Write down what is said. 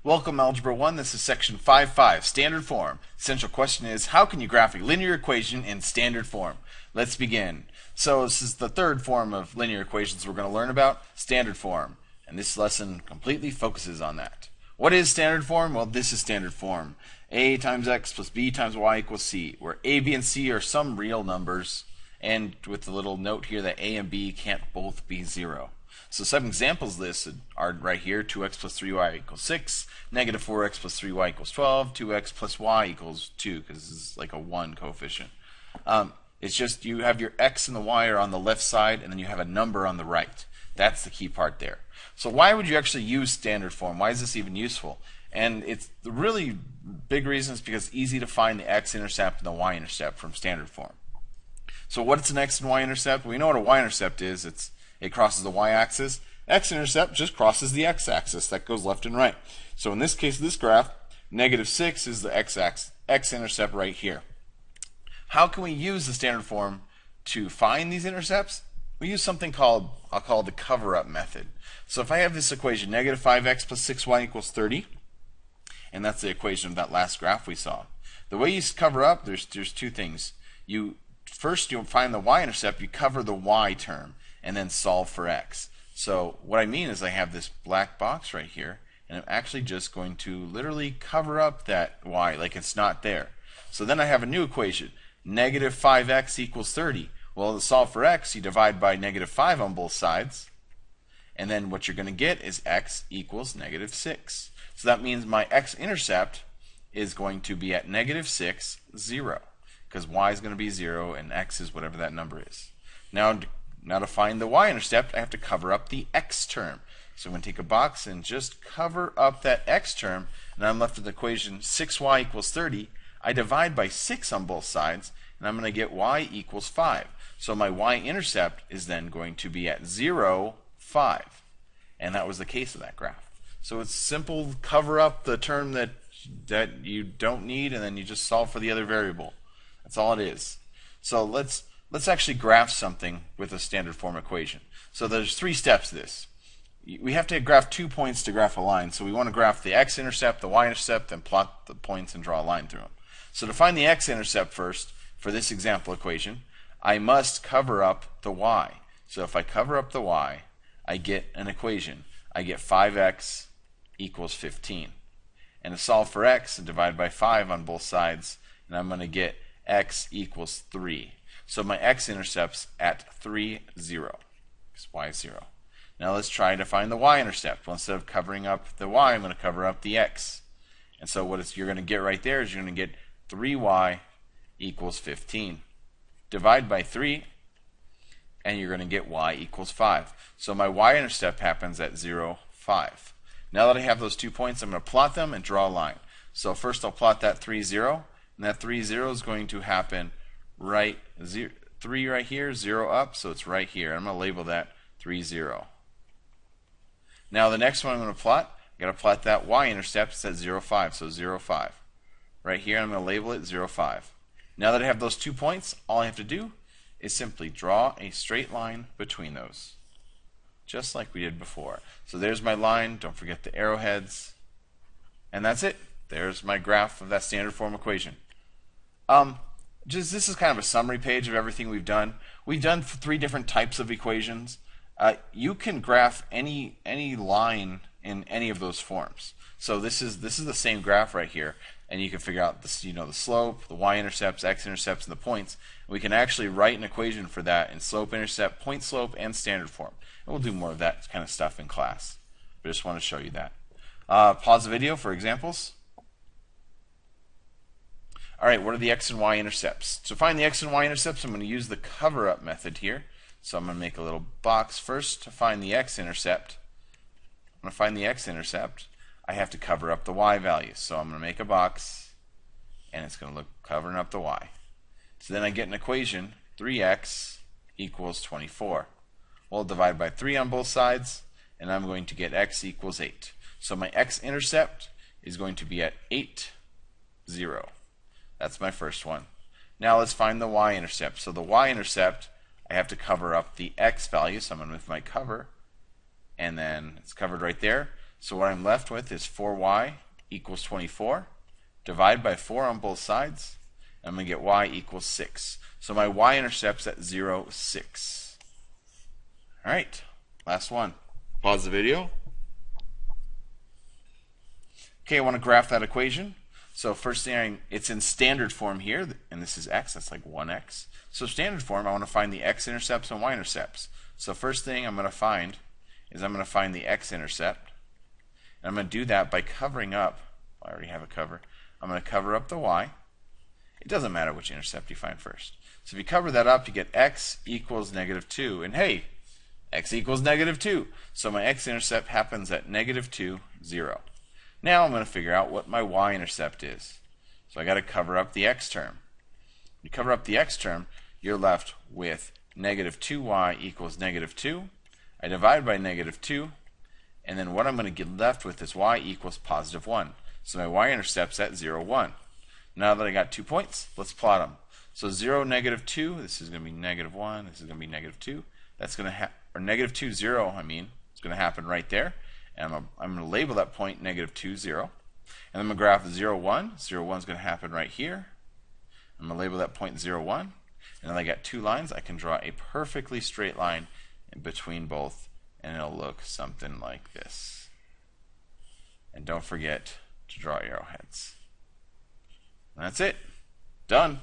Welcome, Algebra 1. This is section 5.5, standard form. Essential question is, how can you graph a linear equation in standard form? Let's begin. So this is the third form of linear equations we're going to learn about, standard form. And this lesson completely focuses on that. What is standard form? Well, this is standard form. A times x plus b times y equals c, where a, b, and c are some real numbers, and with the little note here that a and b can't both be 0. So some examples of this are right here: 2x plus 3y equals 6, negative 4x plus 3y equals 12, 2x plus y equals 2, because this is like a 1 coefficient. It's just you have your x and the y are on the left side, and then you have a number on the right. That's the key part there. So why would you actually use standard form? Why is this even useful? And it's the really big reason is because it's easy to find the x-intercept and the y-intercept from standard form. So what's an x and y-intercept? We know what a y-intercept is. It crosses the y-axis. X-intercept just crosses the x-axis. That goes left and right. So in this case of this graph, negative 6 is the x-intercept right here. How can we use the standard form to find these intercepts? We use something called, I'll call it the cover-up method. So if I have this equation, negative 5x plus 6y equals 30, and that's the equation of that last graph we saw. The way you cover up, there's two things. First, you'll find the y-intercept, you cover the y term, and then solve for x. So what I mean is I have this black box right here, and I'm actually just going to literally cover up that y like it's not there. So then I have a new equation, negative 5x equals 30. Well, to solve for x, you divide by negative 5 on both sides, and then what you're going to get is x equals negative 6. So that means my x-intercept is going to be at negative 6, 0, because y is going to be 0 and x is whatever that number is. Now to find the y-intercept, I have to cover up the x term. So I'm going to take a box and just cover up that x term, and I'm left with the equation 6y equals 30. I divide by 6 on both sides, and I'm going to get y equals 5. So my y-intercept is then going to be at 0, 5. And that was the case of that graph. So it's simple, cover up the term that you don't need, and then you just solve for the other variable. That's all it is. So let's actually graph something with a standard form equation. So there's 3 steps to this. We have to graph 2 points to graph a line. So we want to graph the x-intercept, the y-intercept, and plot the points and draw a line through them. So to find the x-intercept first, for this example equation, I must cover up the y. So if I cover up the y, I get an equation. I get 5x equals 15. And to solve for x, I divide by 5 on both sides, and I'm going to get x equals 3. So my x-intercept's at 3, 0, because y is 0. Now let's try to find the y-intercept. Well, instead of covering up the y, I'm going to cover up the x. And so what you're going to get right there is you're going to get 3y equals 15. Divide by 3, and you're going to get y equals 5. So my y-intercept happens at 0, 5. Now that I have those 2 points, I'm going to plot them and draw a line. So first I'll plot that 3, 0, and that 3, 0 is going to happen right 3 right here, 0 up, so it's right here. I'm going to label that 3, 0. Now the next one I'm going to plot, I've got to plot that y-intercept. It's at 0, 5, so 0, 5. Right here I'm going to label it 0, 5. Now that I have those 2 points, all I have to do is simply draw a straight line between those, just like we did before. So there's my line. Don't forget the arrowheads. And that's it. There's my graph of that standard form equation. This is kind of a summary page of everything we've done. We've done 3 different types of equations. You can graph any line in any of those forms. So this is the same graph right here, and you can figure out the slope, the y-intercepts, x-intercepts, and the points. And we can actually write an equation for that in slope-intercept, point slope, and standard form. And we'll do more of that kind of stuff in class. But I just want to show you that. Pause the video for examples. Alright, what are the x and y intercepts? To find the x and y intercepts, I'm going to use the cover-up method here. So I'm going to make a little box first to find the x-intercept. I'm going to find the x-intercept. I have to cover up the y value. So I'm going to make a box, and it's going to look covering up the y. So then I get an equation, 3x equals 24. We'll divide by 3 on both sides, and I'm going to get x equals 8. So my x-intercept is going to be at 8, 0. That's my first one. Now let's find the y-intercept. So the y-intercept, I have to cover up the x value, so I'm going to move my cover, and then it's covered right there. So what I'm left with is 4y equals 24. Divide by 4 on both sides. I'm going to get y equals 6. So my y-intercept's at 0, 6. All right, last one. Pause the video. Okay, I want to graph that equation. So first thing, it's in standard form here, and this is x, that's like 1x. So standard form, I want to find the x-intercepts and y-intercepts. So first thing I'm going to find is I'm going to find the x-intercept. And I'm going to do that by covering up, I already have a cover, I'm going to cover up the y. It doesn't matter which intercept you find first. So if you cover that up, you get x equals negative 2. And hey, x equals negative 2. So my x-intercept happens at negative 2, 0. Now I'm going to figure out what my y-intercept is. So I got to cover up the x term. When you cover up the x term, you're left with negative 2y equals negative 2. I divide by negative 2, and then what I'm going to get left with is y equals positive 1. So my y-intercept's at 0, 1. Now that I got 2 points, let's plot them. So 0, negative 2, this is going to be negative 1, this is going to be negative 2. That's going to or negative 2, 0, it's going to happen right there. And I'm going to label that point negative 2, 0. And I'm going to graph 0, 1. 0, 1 is going to happen right here. I'm going to label that point 0, 1. And then I got 2 lines. I can draw a perfectly straight line in between both, and it'll look something like this. And don't forget to draw arrowheads. And that's it. Done.